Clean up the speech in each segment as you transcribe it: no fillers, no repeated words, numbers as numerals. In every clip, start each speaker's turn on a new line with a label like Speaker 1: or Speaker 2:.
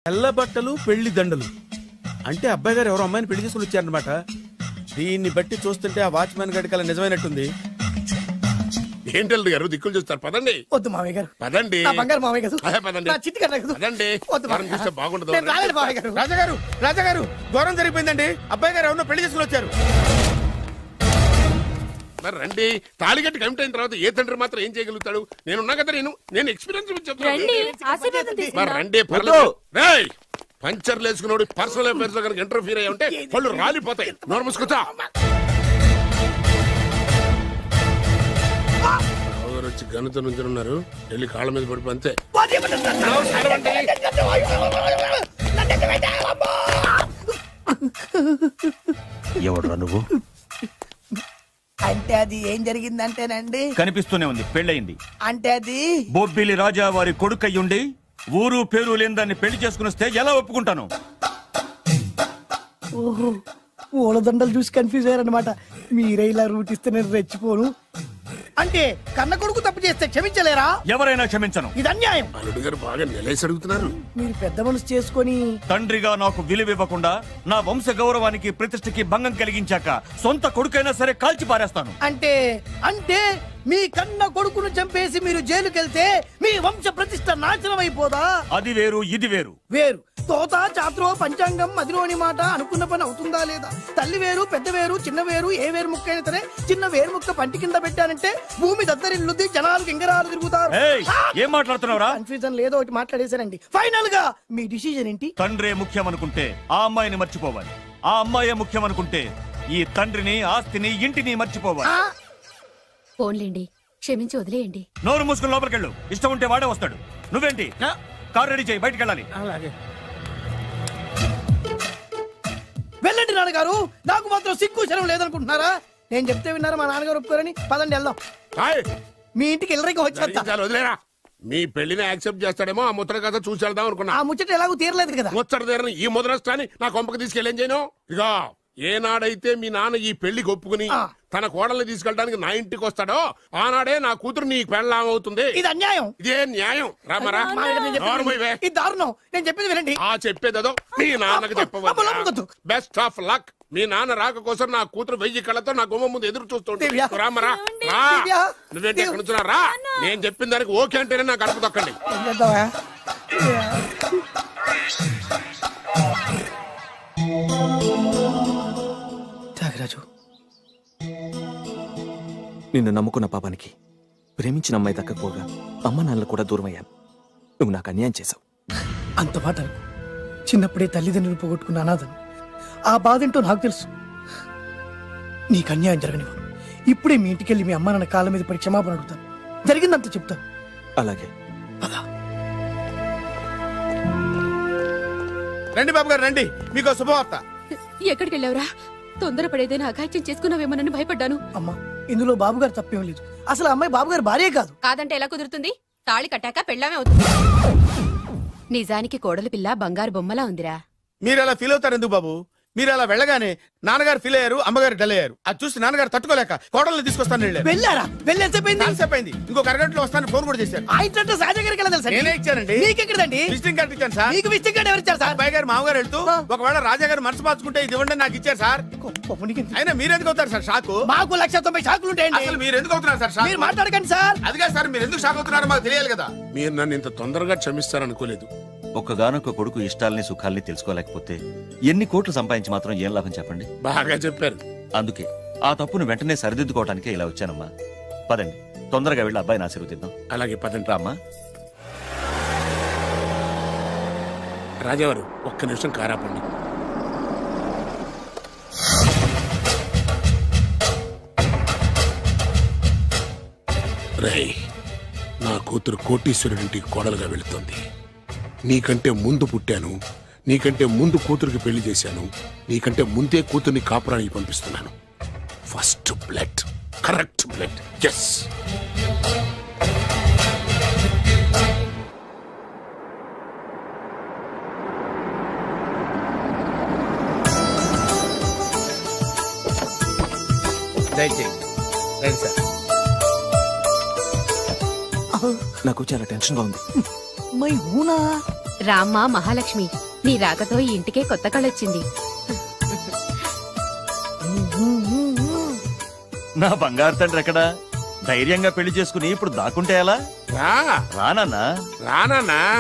Speaker 1: తెల్ల బట్టలు పెళ్లి దండలు అంటే అబ్బాయి గారు ఎవరో అమ్మాయిని పెళ్లి చేసుకుని వచ్చారనమాట. దీన్ని బట్టి చూస్తుంటే ఆ వాచ్మెన్ గడికి అలా నిజమైనట్టుంది.
Speaker 2: ఏంటల్లుడు గారు దిక్కులు చూస్తారు, పదండి.
Speaker 3: వద్దు మామయ్య గారు,
Speaker 2: పదండి.
Speaker 3: బంగారు మామయ్య గారు,
Speaker 2: పదండి.
Speaker 3: పదండి.
Speaker 2: బాగుండదు.
Speaker 1: రాజాగారు రాజాగారు ఘోరం జరిగిపోయిందండి. అబ్బాయి గారు ఎవరినో పెళ్లి చేసుకుని వచ్చారు.
Speaker 2: మరి రండి. తాళిగట్టి కమిట్ అయిన తర్వాత ఏ తండ్రి మాత్రం ఏం చేయగలుగుతాడు? నేనున్నా కదా, నేను ఎక్స్పీరియన్స్ చెప్తాను. రండి పర్లేదు. పంచర్లు వేసుకున్నాడు పర్సనల్ అఫైర్స్ లో కనుక ఇంటర్ఫీర్ అయ్యి ఉంటే పళ్ళు రాలిపోతాయి. నోరు మూసుకుంటా. వచ్చి గనుత నుంచి ఉన్నారు, వెళ్ళి కాళ్ళ మీద పడిపో అంతే.
Speaker 4: ఎవడురా నువ్వు?
Speaker 3: అంటే అది ఏం జరిగిందంటేనండి,
Speaker 4: కనిపిస్తూనే ఉంది, పెళ్ళయింది.
Speaker 3: అంటే అది
Speaker 4: బొబ్బిలి రాజా వారి కొడుకయ్యుండి ఊరు పేరు లేని దాన్ని పెళ్లి చేసుకుని వస్తే ఎలా ఒప్పుకుంటాను?
Speaker 3: ఓహో, పూలదండలు చూసి కన్ఫ్యూజ్ అయ్యారనమాట. మీరే ఇలా రూట్ ఇస్తే నేను రెచ్చిపోను. అంటే కన్న కొడుకు తప్పు చేస్తే క్షమించలేరా?
Speaker 4: ఎవరైనా క్షమించను.
Speaker 3: ఇది అన్యాయం.
Speaker 2: అల్లుడు గారు బాగా నిలేసి అడుగుతున్నారు.
Speaker 3: మీరు పెద్ద మనసు చేసుకొని
Speaker 4: తండ్రిగా నాకు విలువివ్వకుండా నా వంశ గౌరవానికి ప్రతిష్టకి భంగం కలిగించాక సొంత కొడుకైనా సరే కాల్చి పారేస్తాను.
Speaker 3: అంటే అంటే మీ కన్న కొడుకును చంపేసి మీరు జైలుకెళ్తే మీ వంశ ప్రతిష్ట నాశనం అయిపోదా?
Speaker 4: అది వేరు, ఇది వేరు.
Speaker 3: వేరు. తోత చాత్రో పంచాంగం మదిలోని మాట అనుకున్న పని అవుతుందా లేదా? తల్లి వేరు, పెద్ద వేరు, చిన్న వేరు, ఏ వేరు ముక్క అయినా సరే చిన్న వేరు ముక్క పంటి కింద పెట్టానంటే భూమి దద్దరిల్లుద్ది, జనాలు గింగరాలు తిరుగుతారు.
Speaker 4: ఏం మాట్లాడుతున్నావురా?
Speaker 3: కన్ఫ్యూజన్ లేదో ఒకటి మాట్లాడేశారండి. ఫైనల్ గా మీ డిసిజన్ ఏంటి?
Speaker 4: తండ్రే ముఖ్యం అనుకుంటే ఆ అమ్మాయిని మర్చిపోవాలి. ఆ అమ్మాయే ముఖ్యం అనుకుంటే ఈ తండ్రిని, ఆస్తిని, ఇంటిని మర్చిపోవాలి.
Speaker 5: పోన్లేండి, క్షమించి వదిలేయండి.
Speaker 4: నోరు మూసుకుని లోపలికెళ్ళు. ఇష్టం ఉంటే వాడే వస్తాడు. నువ్వేంటి? కార్ రెడీ చేయి, బయటికి వెళ్ళాలి.
Speaker 1: అలాగే.
Speaker 3: వెళ్ళండి నాన్నగారు, నాకు మాత్రం సిగ్గు శరం లేదనుకుంటున్నారా? నేను చెప్తే విన్నారా? మా నాన్నగారు ఒప్పుకోరని. పదండి వెళ్దాం. మీ ఇంటికి ఎల్లరికి వచ్చేస్తా.
Speaker 2: వదిలేరా. మీ పెళ్లిని యాక్సెప్ట్ చేస్తాడేమో ఆ ముద్ర కథ చూసి వెళ్దాం అనుకున్నా.
Speaker 3: ఆ ముచ్చట ఎలాగో తీరలేదు కదా.
Speaker 2: ముచ్చట తీరని ఈ ముద్రష్టాన్ని నా కొంపకి తీసుకెళ్ళేం చేయను. ఇక ఏనాడైతే మీ నాన్న ఈ పెళ్లికి ఒప్పుకుని తన కోడల్ని తీసుకెళ్ళడానికి నా ఇంటికి వస్తాడో ఆనాడే నా కూతురు నీ పెళ్ళాం అవుతుంది.
Speaker 3: ఇది అన్యాయం.
Speaker 2: ఇదే న్యాయం. రామరా,
Speaker 3: ఇది దారుణం. నేను చెప్పేది వినండి.
Speaker 2: ఆ చెప్పేదో మీ నాన్నకు చెప్పవచ్చు. Best of luck. మీ నాన్న రాక కోసం నా కూతురు 1000 కళ్ళతో నా గుమ్మ ముందు ఎదురు చూస్తుంటే రామరా, రా. నువ్వేంటి ఎక్కడ నుంచున్నా? రా. నేను చెప్పిన దానికి ఓకే అంటేనే నాకు గడప తొక్కండి.
Speaker 6: త్యాగరాజు, నిన్ను నమ్ముకున్న పాపానికి ప్రేమించిన అమ్మాయి దక్కకపోగా అమ్మ నాన్నలు కూడా దూరమయ్యాను. నువ్వు నాకు అన్యాయం చేశావు.
Speaker 3: అంత మాట చిన్నప్పుడే తల్లిదండ్రులు పోగొట్టుకున్న అనాథను. ఆ బాధ ఏంటో నాకు తెలుసు. నీకు అన్యాయం జరగనివ్వను. ఇప్పుడే మీ ఇంటికెళ్ళి మీ అమ్మ నాన్న కాళ్ళ మీద పడి క్షమాపణ అడుగుతాను. జరిగిందంత చెప్తాను.
Speaker 6: అలాగే.
Speaker 1: రండి బాబు గారు, రండి. మీకు శుభవార్త.
Speaker 5: ఎక్కడికి వెళ్ళావురా? తొందరపడేదైనా అఘాయిత్యం చేసుకున్నావేమోనని భయపడ్డాను.
Speaker 3: అమ్మా, ఇందులో బాబు గారు తప్పేం లేదు. అసలు అమ్మాయి బాబు గారు భార్యే కాదు.
Speaker 5: కాదంటే ఎలా కుదురుతుంది? తాళి కట్టాక పెళ్ళామే అవుతుంది. నిజానికి కోడలి పిల్ల బంగారు బొమ్మలా ఉందిరా.
Speaker 1: మీరు అలా ఫీల్ అవుతారు ఎందుకు బాబు? మీరు అలా వెళ్ళగానే నాన్నగారు ఫీల్ అయ్యారు, అమ్మగారు డల్ అయ్యారు. అది చూసి నాన్నగారు తట్టుకోలేక కోడల్ని తీసుకొస్తాను
Speaker 3: వెళ్ళారా?
Speaker 1: వెళ్ళేసేపోయింది. ఇంకొక అరగంటలో వస్తాను ఫోన్ కూడా చేశారు. నేనే ఇచ్చానండి. విజిటింగ్ కార్డు ఇచ్చాను సార్.
Speaker 3: మీకు విజిటింగ్ కార్డు ఎవరు ఇచ్చారు సార్?
Speaker 1: అబ్బాయి గారు మామగారు వెళ్తూ ఒకవేళ రాజా గారు మనసు మార్చుకుంటే ఇది ఇవ్వండి నాకు ఇచ్చారు సార్. అయినా మీరు ఎందుకు అవుతారు సార్ షాక్?
Speaker 3: మాకు 190 షాకులు ఉంటాయండి.
Speaker 1: అసలు మీరు ఎందుకు అవుతున్నారు సార్ షాక్?
Speaker 3: మీరు మాట్లాడకండి సార్.
Speaker 1: అదిగా సార్, మీరు ఎందుకు షాక్ అవుతున్నారో మాకు తెలియాలి కదా.
Speaker 2: మీరు నన్ను ఇంత తొందరగా క్షమిస్తారనుకోలేదు.
Speaker 4: ఒక్కగానొక్క కొడుకు ఇష్టాలని సుఖాల్ని తెలుసుకోలేకపోతే ఎన్ని కోట్లు సంపాదించి మాత్రం ఏం లాభం చెప్పండి?
Speaker 2: బాగా చెప్పారు.
Speaker 4: అందుకే ఆ తప్పును వెంటనే సరిదిద్దుకోవడానికే ఇలా వచ్చానమ్మా. పదండి, తొందరగా వెళ్ళి అబ్బాయిని ఆశీర్వదిద్దాం.
Speaker 2: అలాగే పదండి.
Speaker 4: రామ్మా.
Speaker 2: రాజావారు ఒక్క నిమిషం కారాపండి. రేయ్, నా కూతురు కోటీశ్వరుడింటికి కోడలుగా వెళుతోంది. నీకంటే ముందు పుట్టాను, నీకంటే ముందు కూతురికి పెళ్లి చేశాను, నీకంటే ముందే కూతుర్ని కాపురానికి పంపిస్తున్నాను. First blood, correct blood. Yes.
Speaker 6: నాకు చాలా టెన్షన్ గా ఉంది.
Speaker 3: మై హూనా
Speaker 5: రామ్మ మహాలక్ష్మి, నీ రాకతో ఈ ఇంటికే కొత్త కళొచ్చింది.
Speaker 4: నా బంగారు తండ్రి ఎక్కడా? ధైర్యంగా పెళ్లి చేసుకుని ఇప్పుడు దాక్కుంటే ఎలా? రానన్నా
Speaker 2: రానా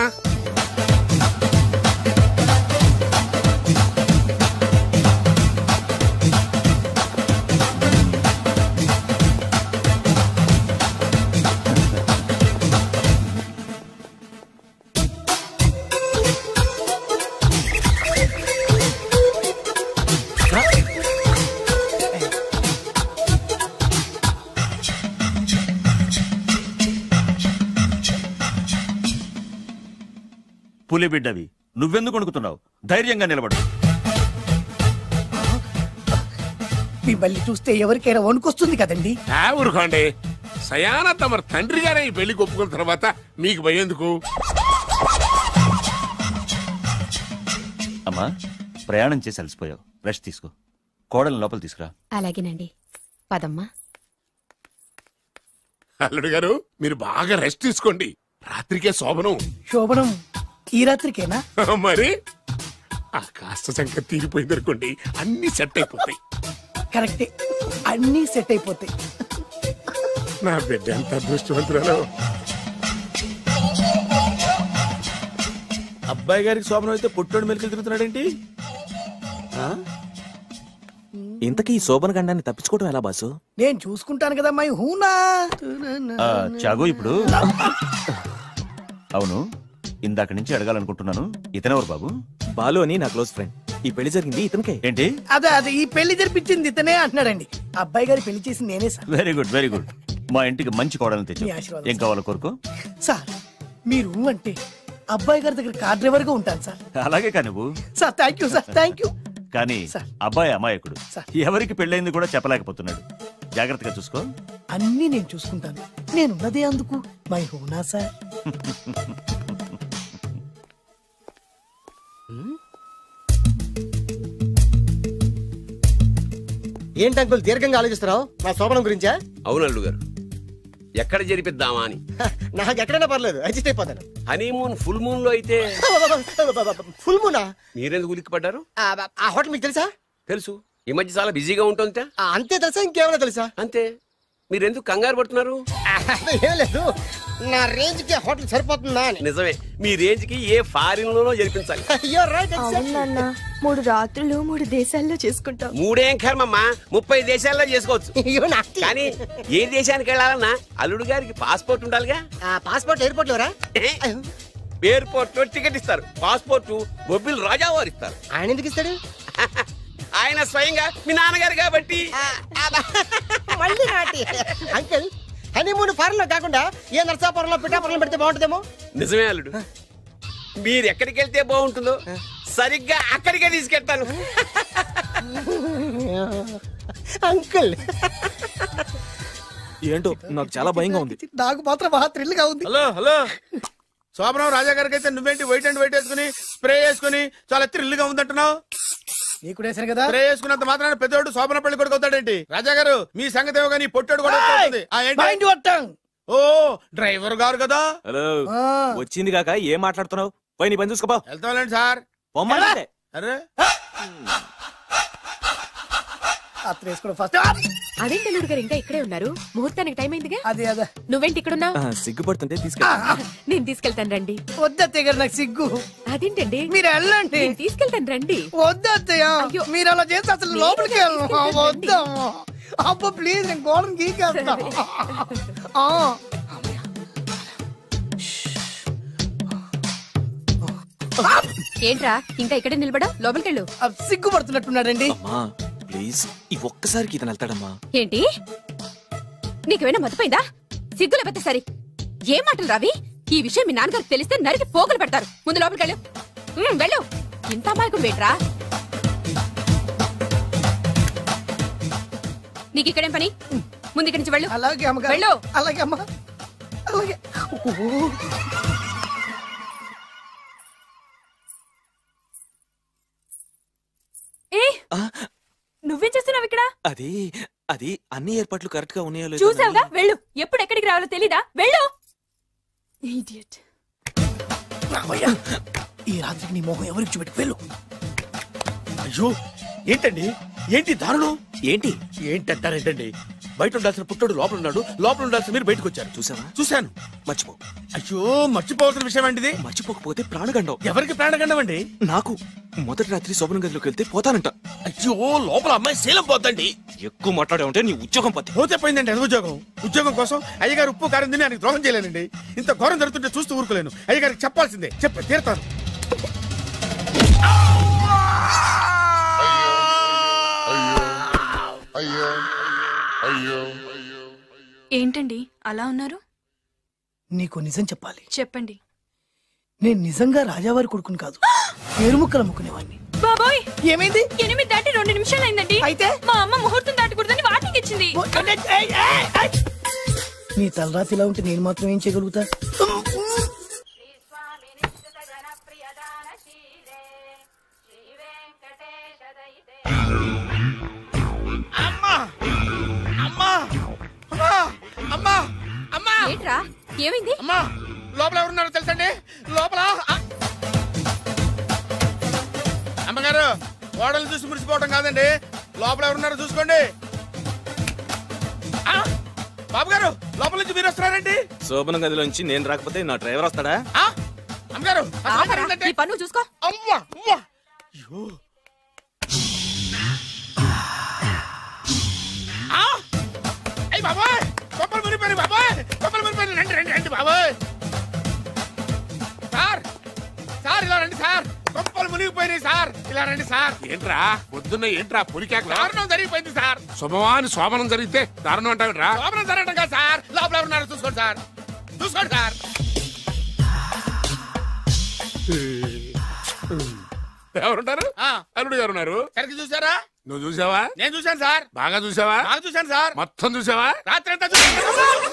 Speaker 4: పులి బిడ్డవి, నువ్వెందుకు వణుకుతున్నావు? ధైర్యంగా నిలబడు.
Speaker 3: మిమ్మల్ని చూస్తే ఎవరికైనా వణుకొస్తుంది కదండి.
Speaker 2: ఊరుకోండి. సయానా తమ తండ్రి గారే ఈ పెళ్లి ఒప్పుకున్న తర్వాత మీకు భయందుకు?
Speaker 4: అమ్మా, ప్రయాణం చేసి అలసిపోయావు, రెస్ట్ తీసుకో. కోడలు లోపల తీసుకురా.
Speaker 5: అలాగేనండి, పదమ్మా.
Speaker 2: అల్లుడు గారు, మీరు బాగా రెస్ట్ తీసుకోండి. రాత్రికే శోభనం.
Speaker 3: శోభనం ఈ రాత్రికేనా?
Speaker 2: మరి ఆ కాస్త సంఖ్య తీరిపోయింది అనుకోండి, అన్ని సెట్ అయిపోతాయి.
Speaker 3: కరెక్టే, అన్నీ సెట్ అయిపోతాయి.
Speaker 2: నా బిడ్డ ఎంత అదృష్టవంతురాలు.
Speaker 1: అబ్బాయి గారికి శోభనం అయితే పుట్టోడు మెలికలు తిరుగుతున్నాడేంటి?
Speaker 6: ఇంతకీ ఈ శోభన గండాన్ని తప్పించుకోవడం ఎలా బాసు?
Speaker 3: నేను చూసుకుంటాను కదా మై హూనా.
Speaker 4: చాగు, ఇప్పుడు అవును, ఇందాక నుంచి అడగాలనుకుంటున్నాను, ఇతనెవరు బాబు?
Speaker 6: బాలు అని నా క్లోజ్ ఫ్రెండ్. ఈ పెళ్లి జరిగింది ఇతనికే.
Speaker 4: ఏంటి?
Speaker 3: అదే ఈ పెళ్లి జరిపించింది ఇతనే అంటున్నాడండి. అబ్బాయి గారి పెళ్లి చేసింది నేనే sir.
Speaker 4: Very good, very good. మా ఇంటికి మంచి కోడల్ని తెచ్చు.
Speaker 3: మీ ఆశీర్వాదం
Speaker 4: ఏం కావాలో కోరుకో.
Speaker 3: సార్ మీరు అంటే అబ్బాయి గారి దగ్గర కార్ డ్రైవర్ గా ఉంటాను సార్.
Speaker 4: అలాగే కా నువ్వు.
Speaker 3: Sir thank you sir, thank you.
Speaker 4: కానీ
Speaker 3: సార్.
Speaker 4: అబ్బాయి అమాయకుడు,
Speaker 3: సార్.
Speaker 4: ఎవరికి పెళ్ళైంది కూడా చెప్పలేకపోతున్నాడు. జాగ్రత్తగా చూసుకో.
Speaker 3: అన్నీ నేను చూసుకుంటాను. నేనున్నదే అందుకు మై హూనా సార్.
Speaker 7: ఏంటి అంకుల్ దీర్ఘంగా ఆలోచిస్తున్నావు? నా శోభనం గురించా?
Speaker 8: అవును అల్లుడు గారు, ఎక్కడ జరిపిద్దామా అని.
Speaker 7: నాకు ఎక్కడైనా పర్లేదు, అడ్జస్ట్ అయిపోతాను.
Speaker 8: హనీమూన్ ఫుల్ మూన్ లో అయితే.
Speaker 7: ఫుల్ మూనా?
Speaker 8: మీరెందుకు ఉలిక్కిపడ్డారు?
Speaker 7: ఆ హోటల్ మీకు తెలుసా?
Speaker 8: తెలుసు, ఈ మధ్య చాలా బిజీగా ఉంటుంది.
Speaker 7: అంతే తెలుసా? ఇంకేమైనా తెలుసా?
Speaker 8: అంతే. మీరెందుకు కంగారు పడుతున్నారు?
Speaker 7: ఏం లేదు, నా రేంజ్ కి హోటల్ సరిపోతుందా అని.
Speaker 8: నిజమే, మీ రేంజ్ కి ఏ ఫారిన్ లోనో జరిపించాలి.
Speaker 9: అవునన్నా, 3 రాత్రులు 3 దేశాల్లో చేసుకుంటాం.
Speaker 8: 3 ఏం కర్మమ్మా, 30 దేశాల్లో చేసుకోవచ్చు. కానీ ఏ దేశానికి వెళ్ళాలన్నా అల్లుడు గారికి పాస్పోర్ట్ ఉండాలిగా.
Speaker 7: Passport airport LoRa?
Speaker 8: ఎయిర్పోర్ట్ లో టికెట్ ఇస్తారు, పాస్పోర్ట్ బొబ్బిల్ రాజా వారు ఇస్తారు.
Speaker 7: ఆయన ఎందుకు ఇస్తాడు?
Speaker 8: ఆయన స్వయంగా మీ నాన్నగారు కాబట్టి.
Speaker 7: మళ్ళీ నాటి అంకుల్, హనీమూన్ ఫారెన్ లో కాకుండా ఏ నర్సాపురంలో పిఠాపురంలో పెడితే బాగుంటుందేమో.
Speaker 8: నిజమే అల్లుడు, మీరు ఎక్కడికి వెళ్తే బాగుంటుందో సరిగ్గా అక్కడికే తీసుకెళ్తాను.
Speaker 7: అంకుల్
Speaker 6: ఏంటో నాకు చాలా భయంగా ఉంది.
Speaker 3: నాకు మాత్రం బాగా థ్రిల్ గా ఉంది.
Speaker 1: హలో హలో, శోభనం రాజా గారికి అయితే నువ్వేంటి వైట్ అండ్ వైట్ వేసుకుని స్ప్రే వేసుకుని చాలా థ్రిల్ గా ఉందంటున్నావు?
Speaker 3: నీకు వేసాను కదా.
Speaker 1: స్ప్రే వేసుకున్నంత మాత్రాన పెద్దోడు శోభన పెళ్లి కొడుకు అవుతాడేంటి? రాజా గారు, మీ సంగతి ఏమో కానీ పొట్టోడు కూడా అవుతుంది.
Speaker 3: Mind your tongue.
Speaker 1: ఓ డ్రైవర్ గారు కదా.
Speaker 6: హలో, వచ్చింది కాక ఏం మాట్లాడుతున్నావు? పోయి నీ పని చూసుకోపో.
Speaker 1: వెళ్తాంలేండి సార్.
Speaker 6: పొమ్మంటే
Speaker 1: అరే
Speaker 3: అత్త వేసుకోవడం ఫస్ట్.
Speaker 5: అదేంటి అల్లుడు గారు ఇంకా ఇక్కడే ఉన్నారు? ముహూర్తానికి టైం అయిందిగా.
Speaker 3: అదే అదే,
Speaker 5: నువ్వేంటి ఇక్కడున్నావు?
Speaker 6: సిగ్గుపడుతుంటే తీసుకెళ్ళి.
Speaker 5: నేను తీసుకెళ్తాను రండి.
Speaker 3: వద్దత్తయ్య గారు, నాకు సిగ్గు.
Speaker 5: అదేంటండి?
Speaker 3: మీరు వెళ్ళండి.
Speaker 5: నేను తీసుకెళ్తాను రండి.
Speaker 3: వద్దత్తయ్య,
Speaker 5: అయ్యో.
Speaker 3: మీరు అలా చేస్తే అసలు లోపలికి వెళ్ళను. వద్దమ్మా, అబ్బా ప్లీజ్, నేను గోడను గీకేస్తా.
Speaker 5: ఏంట్రా ఇంకా ఇక్కడే నిలబడా? లోపలికెళ్ళు.
Speaker 3: సిగ్గుపడుతున్నట్టున్నాడండి.
Speaker 6: అమ్మా ప్లీజ్, ఈ ఒక్కసారికి ఇతను వెళ్తాడమ్మా.
Speaker 5: ఏంటి, నీకేమైనా మతిపోయిందా? సిగ్గులు పెద్ద సరి. ఏ మాటలు రావి? ఈ విషయం మీ నాన్నగారికి తెలిస్తే నరికి పోగులు పెడతారు. ముందు లోపలికెళ్ళు. వెళ్ళు. ఇంత అమాయకం వేట్రా? నీకు ఇక్కడేం పని? ముందు ఇక్కడి నుంచి వెళ్ళు.
Speaker 3: అలాగే అమ్మగారు.
Speaker 5: వెళ్ళు.
Speaker 3: అలాగే అమ్మా, అలాగే.
Speaker 9: నువ్వేం చేస్తున్నావు ఇక్కడ?
Speaker 6: అది అది అన్ని ఏర్పాట్లు కరెక్ట్ గా ఉన్నాయో
Speaker 9: చూసావుగా, వెళ్ళు. ఎప్పుడు ఎక్కడికి రావాలో తెలీదా? వెళ్ళు. ఇడియట్.
Speaker 3: ఈ రాత్రికి నీ మొహం ఎవరికి చూపెట్టుకు వెళ్ళు.
Speaker 1: అయ్యో ఏంటండి, ఏంటి దారుణం?
Speaker 6: ఏంటి
Speaker 1: ఏంటంటారేంటండి? బయట ఉండాల్సిన పుట్టోడు లోపల ఉన్నాడు, లోపల ఉండాల్సిన మీరు బయటకు వచ్చారు.
Speaker 6: చూసావా?
Speaker 1: చూశాను.
Speaker 6: మర్చిపో.
Speaker 1: అయ్యో మర్చిపోవాల్సిన విషయం అండి ఇది.
Speaker 6: మర్చిపోకపోతే ప్రాణగండం.
Speaker 1: ఎవరికి ప్రాణగండం అండి?
Speaker 6: నాకు. మొదటి రాత్రి శోభన గదిలోకి వెళ్తే పోతానంట.
Speaker 1: అయ్యో లోపల అమ్మాయి శీలం పోద్దండి.
Speaker 6: ఎక్కువ మాట్లాడే ఉంటే నీ ఉద్యోగం పోతే.
Speaker 1: పోతే పోయిందండి అది ఉద్యోగం. ఉద్యోగం కోసం అయ్యగారు ఉప్పు కారం తిని ఆయనకు ద్రోహం చేయలేనండి. ఇంత ఘోరం జరుగుతుంటే చూస్తూ ఊరుకోలేను. అయ్యగారికి చెప్పాల్సిందే, చెప్పి తీరుతాను.
Speaker 10: ఏంటండి అలా ఉన్నారు?
Speaker 3: నీకు నిజం చెప్పాలి.
Speaker 10: చెప్పండి.
Speaker 3: నేను నిజంగా రాజావారి కొడుకుని కాదు, పేరుముక్కలు అమ్ముకునేవాడిని.
Speaker 10: బాబోయ్
Speaker 3: ఏమైంది?
Speaker 10: 8 దాటి 2 నిమిషాలు అయిందండి.
Speaker 3: అయితే
Speaker 10: మా అమ్మ ముహూర్తం దాటకూడదని వార్నింగ్ ఇచ్చింది.
Speaker 3: నీ తలరాతి ఇలా ఉంటే నేను మాత్రం ఏం చేయగలుగుతా?
Speaker 5: ఏంట్రా ఏమైంది?
Speaker 1: అమ్మా లోపల ఎవరున్నారో తెలుసండి? లోపల అమ్మగారు గోడలు చూసి మురిసిపోవడం కాదండి, లోపల ఎవరున్నారో చూసుకోండి. బాబు గారు లోపల నుంచి మీరు వస్తున్నారండి.
Speaker 6: శోభన గదిలోంచి నేను రాకపోతే నా డ్రైవర్ వస్తాడా?
Speaker 1: అమ్మగారు
Speaker 5: ఈ పన్ను చూసుకో.
Speaker 1: అమ్మా అమ్మా అయ్యి బాబాయ్ కొప్పలు మునిపోయి బాబాయ్, కొప్పలు మునిపోయి. రండి రండి రండి బాబాయ్. సార్ సార్ ఇలా రండి సార్, కొప్పలు మునిగిపోయినాయి సార్, ఇలా రండి సార్.
Speaker 2: ఏంట్రా పొద్దున్న ఏంట్రా పులికేకలా?
Speaker 1: దారుణం జరిగిపోయింది సార్.
Speaker 2: శుభమాని శోభనం జరిగితే దారుణం అంటావిట్రా?
Speaker 1: లోపల జరగడం కాదు సార్, లోపల ఎవరున్నారో చూసుకోండి సార్, చూసుకోండి సార్.
Speaker 2: ఎవరుంటారు? అల్లుడు ఎవరున్నారు?
Speaker 1: సరిగ్గా చూసారా?
Speaker 2: నువ్వు చూసావా?
Speaker 1: నేను చూశాను సార్.
Speaker 2: బాగా చూసావా?
Speaker 1: బాగా చూశాను సార్.
Speaker 2: మొత్తం చూసావా?
Speaker 1: రాత్రి అంతా చూశాను.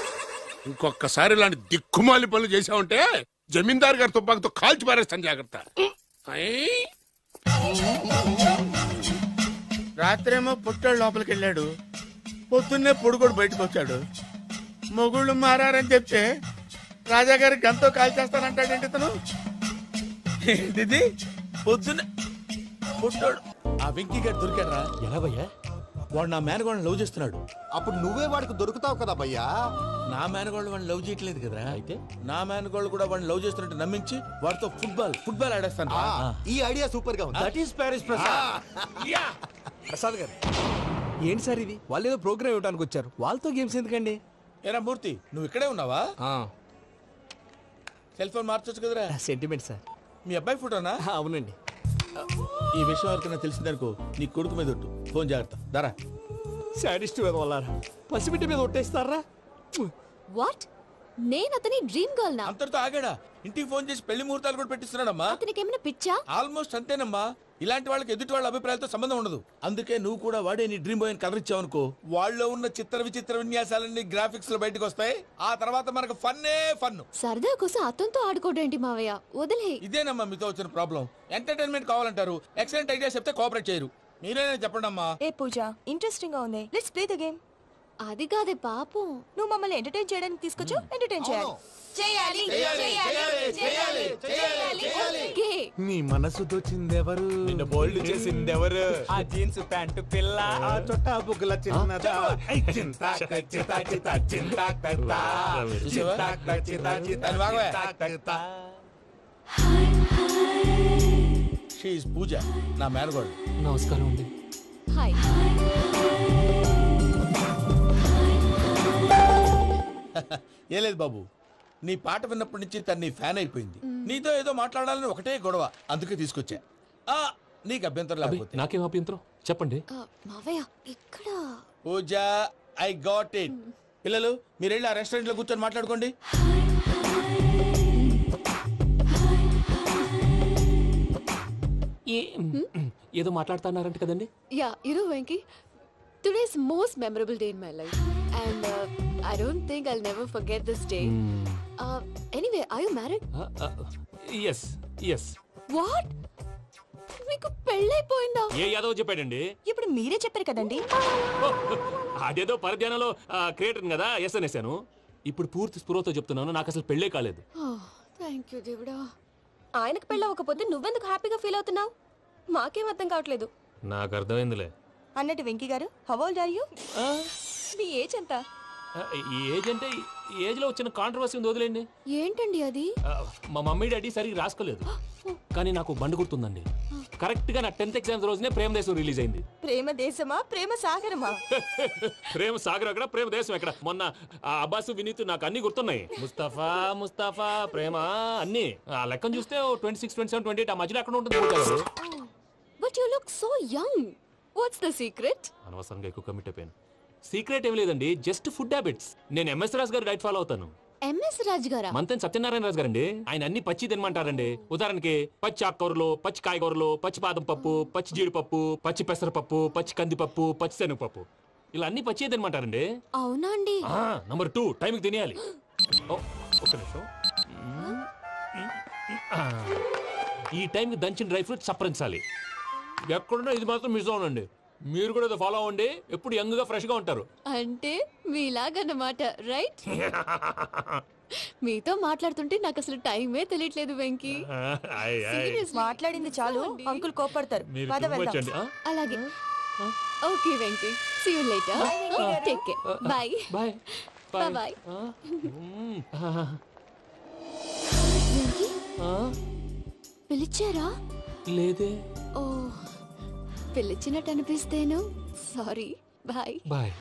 Speaker 2: ఇంకొకసారి ఇలాంటి దిక్కుమాలి పనులు చేసావంటే జమీందారు గారి తుపాకుతో కాల్చి పారేస్తాను, జాగ్రత్త.
Speaker 1: రాత్రేమో పుట్టాడు లోపలికి వెళ్ళాడు, పొద్దున్నే పొడుగోడు బయటకు వచ్చాడు. మొగుళ్ళు మారని చెప్తే రాజాగారి గంతో కాల్ చేస్తానంటాడేంటి ఇతను? ఏంటిది పొద్దున్నే పుట్టాడు. ఆ వెంకీ గారు దొరికాడరా? ఎలా భయ్యా? వాడు నా మేనగోళ్ళని లవ్ చేస్తున్నాడు.
Speaker 11: అప్పుడు నువ్వే వాడికి దొరుకుతావు కదా భయ్యా.
Speaker 1: నా మేనగోళ్ళు వాడిని లవ్ చేయట్లేదు కదరా. అయితే నా మేనగోళ్ళు కూడా వాడిని లవ్ చేస్తున్నట్టు నమ్మించి వాడితో ఫుట్బాల్ ఆడేస్తాను.
Speaker 11: ఈ ఐడియా సూపర్ గా ఉంది.
Speaker 1: That is Paris Prasad.
Speaker 12: Prasad గారు ఏంటి సార్ ఇది? వాళ్ళు ఏదో ప్రోగ్రామ్ ఇవ్వడానికి వచ్చారు, వాళ్ళతో గేమ్స్ ఎందుకండి?
Speaker 1: ఏరా మూర్తి నువ్వు ఇక్కడే ఉన్నావా? సెల్ ఫోన్ మార్చొచ్చు కదరా.
Speaker 12: Sentiment sir.
Speaker 1: మీ అబ్బాయి ఫోటోనా?
Speaker 12: అవునండి.
Speaker 1: ఈ విషయం ఎవరికైనా తెలిసిందనుకో నీ కొడుకు మీద ఒట్టు. ఫోన్ జాగ్రత్త. దారా
Speaker 12: సాడిస్ట్ మీద వాళ్ళారా పసిబిడ్డ మీద ఒట్టేస్తారా?
Speaker 9: వాట్? నేను అతని డ్రీమ్ గర్ల్ నా?
Speaker 1: అంతటితో ఆగాడా? ఇంటికి ఫోన్ చేసి పెళ్లి ముహూర్తాలు కూడా పెట్టిస్తున్నాడమ్మా.
Speaker 9: అతనికి ఏమైనా పిచ్చా?
Speaker 1: ఆల్మోస్ట్ అంతేనమ్మా. ఇలాంటి వాళ్ళకి ఎదుటి వాళ్ళ అభిప్రాయాలతో సంబంధం ఉండదు. అందుకే నువ్వు కూడా వాడే నీ డ్రీమ్ బాయ్ కలర్ ఇచ్చావనుకో, వాళ్ళలో ఉన్న చిత్ర విచిత్ర విన్యాసాలన్నీ గ్రాఫిక్స్ లో బయటకు వస్తాయి. ఆ తర్వాత మనకు ఫన్నే ఫన్.
Speaker 9: సరదా కోసం అతనితో ఆడుకోవడం మావయ్య, వదిలే.
Speaker 1: ఇదేనమ్మా మీతో వచ్చిన ప్రాబ్లం. ఎంటర్టైన్మెంట్ కావాలంటారు, ఎక్సలెంట్ ఐడియా చెప్తే కోఆపరేట్ చేయరు. మీరేనే చెప్పండి అమ్మా.
Speaker 13: ఏ పూజ, ఇంట్రెస్టింగ్ గా ఉంది, లెట్స్ ప్లే ద గేమ్.
Speaker 9: అది కాదే పాపం,
Speaker 13: నువ్వు మమ్మల్ని ఎంటర్టైన్ చేయడానికి తీసుకొచ్చు, ఎంటర్టైన్ చేయాలి.
Speaker 12: నీ మనసు దోచిందెవరు? నిన్ను బోల్డ్ చేసిందెవరు? ఆ జీన్స్ ప్యాంటు పిల్ల, ఆ చొట్టా బుగ్గల చిన్నదా.
Speaker 1: షీ ఈజ్ పూజ, నా మేనగోడు.
Speaker 12: నమస్కారం అండి.
Speaker 9: హాయ్.
Speaker 1: ఏ లేదు బాబు, నీ పాట విన్నప్పటి నుంచి తను నీ ఫ్యాన్ అయిపోయింది. నీతో ఏదో మాట్లాడాలని ఒకటే గొడవ, అందుకే తీసుకొచ్చా. నీకు అభ్యంతరం లేకపోతే.
Speaker 14: నాకేం అభ్యంతరం చెప్పండి.
Speaker 9: మావయ్య ఇక్కడ
Speaker 1: పూజ, ఐ గాట్ ఇట్. పిల్లలు మీరు వెళ్ళి ఆ రెస్టారెంట్ లో కూర్చొని మాట్లాడుకోండి.
Speaker 14: ఏదో మాట్లాడుతున్నారంట కదండి.
Speaker 9: Yeah, you know Venky, today's most memorable day in my life and I don't think I'll never forget this day. Anyway, are you married?
Speaker 14: yes.
Speaker 9: What? మీకు పెళ్ళైపోయిందా?
Speaker 14: ఏ యాదవ్ చెప్పాడండి?
Speaker 13: ఇప్పుడు మీరే చెప్పారు కదండి.
Speaker 14: అదేదో పరధ్యానంలో క్రియేటర్ కదా ఎస్ అనేసాను. ఇప్పుడు పూర్తి స్పృహతో చెప్తున్నాను, నాకు అసలు పెళ్ళే కాలేదు.
Speaker 9: థ్యాంక్ యూ దేవుడా. ఆయనకు పెళ్ళవకపోతే నువ్వెందుకు హ్యాపీగా ఫీల్ అవుతున్నావు? మాకేం అర్థం కావట్లేదు.
Speaker 14: నాకు అర్థమైందిలే.
Speaker 13: అన్నట్టు వెంకీ గారు, హౌ ఓల్డ్ ఆర్ యు? మీ ఏజ్ ఎంత?
Speaker 14: ఈ ఏజ్ అంటే ఈ ఏజ్ లో వచ్చిన కాంట్రవర్సీ ఉంది, వదిలేండి.
Speaker 9: ఏంటండి అది?
Speaker 14: మా మమ్మీ డాడీ సరిగ్గా రాసుకోలేదు, కానీ నాకు బండి గుర్తుందండి. కరెక్ట్ గా నా 10th ఎగ్జామ్స్ రోజునే ప్రేమ దేశం రిలీజ్ అయింది.
Speaker 13: ప్రేమ దేశమా ప్రేమ సాగరమా?
Speaker 14: ప్రేమ సాగర్ ఎక్కడ, ప్రేమ దేశం ఎక్కడ? మొన్న అబ్బాసు వినీత్ నాకు అన్ని గుర్తున్నాయి. ముస్తఫా ప్రేమ అన్ని ఆ లెక్కను చూస్తే 26, 27, 28 ఆ మధ్యలో ఎక్కడ ఉంటుంది.
Speaker 9: But you look so young. What's the secret?
Speaker 14: అనవసరంగా ఎక్కువ కమిట్ అయిపోయాను. సీక్రెట్ ఏం లేదండి, జస్ట్ ఫుడ్ హ్యాబిట్స్. నేను ఎంఎస్ రాజు గారు డైట్ ఫాలో అవుతాను.
Speaker 9: ఎంఎస్ రాజు గారా?
Speaker 14: మంతెన్ సత్యనారాయణ రాజు గారండి. ఆయన అన్ని పచ్చి తినమంటారండి. ఉదాహరణకి పచ్చి ఆకుకూరలు, పచ్చి కాయగూరలు, పచ్చి బాదం పప్పు, పచ్చి జీడిపప్పు, పచ్చి పెసరపప్పు, పచ్చి కందిపప్పు, పచ్చి శనగపప్పు, ఇలా అన్ని పచ్చి తినమంటారండి.
Speaker 9: అవునా అండి?
Speaker 14: నంబర్ 2 టైంకి తినేయాలి. ఒక్క నిమిషం. ఈ టైంకి దంచిన డ్రై ఫ్రూట్స్ సప్పరించాలి. ఎక్కడున్నా ఇది మాత్రం మిస్ అవునండి. మీరు కూడా ఇది ఫాలో అవ్వండి, ఎప్పుడు యంగ్ గా ఫ్రెష్ గా ఉంటారు.
Speaker 9: అంటే మీలాగన్నమాట, రైట్? మీతో మాట్లాడుతుంటే నాకు అసలు టైమే తెలియట్లేదు వెంకీ.
Speaker 13: మాట్లాడింది చాలు, అంకుల్ కోపడతారు. పద వెళ్దాం.
Speaker 9: అలాగే. Okay Venky, see you later. Take care. Bye
Speaker 14: bye
Speaker 9: bye. పిలిచారా?
Speaker 14: లేదే.
Speaker 9: ఓ, పిలిచినట్టు అనిపిస్తేను సారీ. Bye
Speaker 14: bye.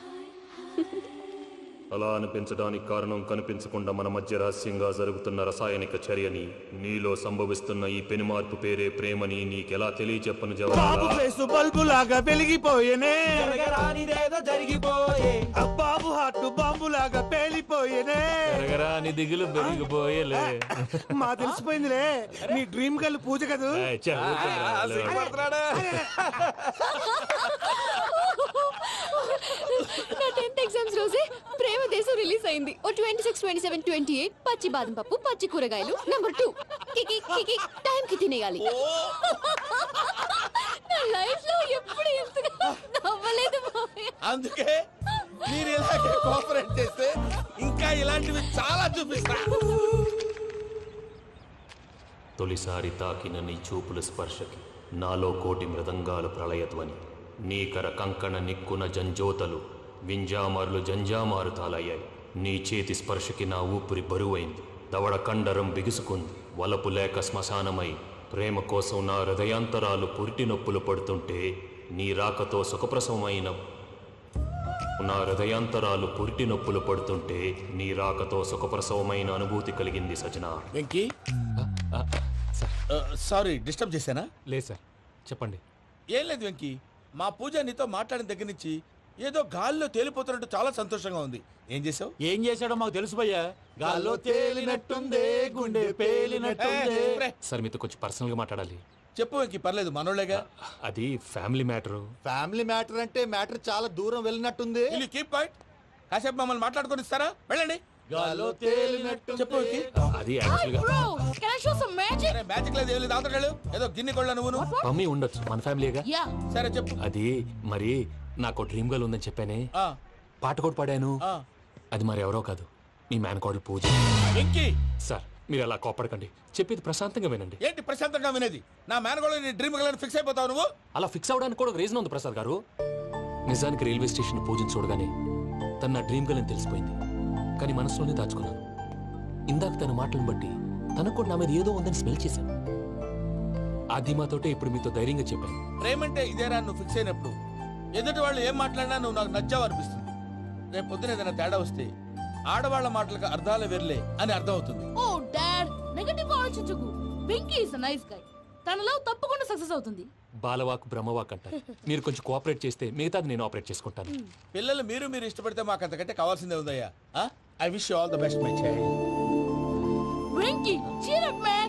Speaker 15: అలా అనిపించడానికి కారణం కనిపించకుండా మన మధ్య రహస్యంగా జరుగుతున్న రసాయనిక చర్యని, నీలో సంభవిస్తున్న ఈ పెనుమార్పు పేరే ప్రేమని నీకెలా తెలియచెప్పను జవాబు?
Speaker 1: బల్బులాగా వెలిగిపోయేనే,
Speaker 12: జరిగిపోయే
Speaker 1: బాబు హార్ట్ బాంబులాగా పేలిపోయేనే,
Speaker 14: నీ దిగులు పెరిగిపోయేలే.
Speaker 1: మా తెలిసిపోయిందిలే, నీ డ్రీమ్ గర్ల్ పూజ కదూ.
Speaker 9: నా 10th ఎగ్జామ్స్ రోజే ప్రేమ దేశం రిలీజ్ అయింది. 26, 27, 28 పచ్చి బాదం పప్పు, పచ్చి కూరగాయలు. నంబర్ 2 కికి టైం కి తినేయాలి. నా లైఫ్ లో ఎప్పుడు ఎంతగా నవ్వలేదు.
Speaker 1: అందుకే మీరు ఇలాగే కోఆపరేట్ చేస్తే ఇంకా ఇలాంటివి చాలా చూపిస్తా.
Speaker 15: తొలిసారి తాకిన నీ చూపుల స్పర్శకి నాలో కోటి మృదంగాలు ప్రళయధ్వని, నీకర కంకణ నిక్కున జంజోతలు వింజామారులు జంజామారు తాలయ్యాయి. నీ చేతి స్పర్శకి నా ఊపిరి బరువైంది, దవడ కండరం బిగుసుకుంది. వలపు లేక శ్మశానమై ప్రేమ కోసం నా హృదయాంతరాలు పురిటి నొప్పులు పడుతుంటే, నీ రాకతో సుఖప్రసవమైన నా హృదయాంతరాలు పురిటి నొప్పులు పడుతుంటే నీ రాకతో సుఖప్రసవమైన అనుభూతి కలిగింది సజనా.
Speaker 1: వెంకీ, సారీ డిస్టర్బ్ చేశానా?
Speaker 14: లేదు సార్, చెప్పండి.
Speaker 1: ఏం లేదు వెంకీ, మా పూజ నీతో మాట్లాడిన దగ్గర నుంచి ఏదో గాల్లో తేలిపోతున్నట్టు చాలా సంతోషంగా ఉంది. ఏం చేసావు?
Speaker 12: ఏం చేశాడో మాకు తెలుసు భయ్యా. గాల్లో తేలినట్టుందే, గుండె పేలినట్టుందే.
Speaker 14: సార్ మీతో కొంచెం పర్సనల్ గా మాట్లాడాలి.
Speaker 1: చెప్పు వెంకీ, పర్లేదు, మనోళ్ళేగా.
Speaker 14: అది ఫ్యామిలీ మ్యాటర్.
Speaker 11: ఫ్యామిలీ మ్యాటర్ అంటే మ్యాటర్ చాలా దూరం వెళ్ళినట్టుంది.
Speaker 1: Keep point. కాసేపు మమ్మల్ని మాట్లాడుకొని ఇస్తారా? వెళ్ళండి.
Speaker 11: గాల్లో తేలినట్టు
Speaker 1: చెప్పు వెంకీ.
Speaker 14: అది యాక్చువల్గా
Speaker 1: మ్యాజిక్ లేదు, ఏం లేదు. ఆతడాలు ఏదో గిన్నె కొళ్ళ నువ్వు.
Speaker 14: మమ్మీ ఉండొచ్చు, మన ఫ్యామిలీగా.
Speaker 1: సరే చెప్పు.
Speaker 14: అది మరి నాకు డ్రీమ్ గర్ల్ ఉందని చెప్పానే, పాట కూడా పాడాను. అది మరి ఎవరో కాదు, మీ మేనకోడలు పూజ. సార్ మీరు అలా కోపడకండి, చెప్పేది ప్రశాంతంగా వినండి.
Speaker 1: ఏంటి ప్రశాంతంగా వినేది? నా మేనకోడలు నీ డ్రీమ్ గర్ల్ ఫిక్స్ అయిపోతావు నువ్వు.
Speaker 14: అలా ఫిక్స్ అవడానికి కూడా రీజన్ ఉంది ప్రసాద్ గారు. నిజానికి రైల్వే స్టేషన్ పూజను చూడగానే తన నా డ్రీమ్ గర్ల్ అని తెలిసిపోయింది, కానీ మనసులోనే దాచుకున్నాను. ఇందాక తన మాటలను బట్టి తనకు కూడా నా మీద ఏదో ఉందని స్మెల్ చేశాను. ఆ ధీమాతోటే ఇప్పుడు మీతో ధైర్యంగా చెప్పాను.
Speaker 1: ప్రేమంటే ఇదేరా నువ్వు ఫిక్స్ అయినప్పుడు ఎదుటి వాళ్ళు ఏం మాట్లాడినా నువ్వు నాకు నచ్చావు అనిపిస్తుంది. రేపు పొద్దున ఏదైనా తేడా వస్తే ఆడవాళ్ల మాటలకు అర్థాలు వెర్లే అని అర్థం అవుతుంది.
Speaker 16: ఓ డాడ్, నెగటివ్ ఆలోచించకు. Venky is a nice guy. తన లవ్ తప్పకుండా సక్సెస్ అవుతుంది.
Speaker 14: బాలవాక్ బ్రహ్మవాక్ అంటారు. మీరు కొంచెం కోఆపరేట్ చేస్తే మిగతాది నేను ఆపరేట్ చేసుకుంటాను.
Speaker 1: పిల్లలు మీరు ఇష్టపడితే మాకు అంతకంటే కావాల్సిందే ఉందయ్యా. I wish you all the best my child.
Speaker 16: Venky, cheer up man.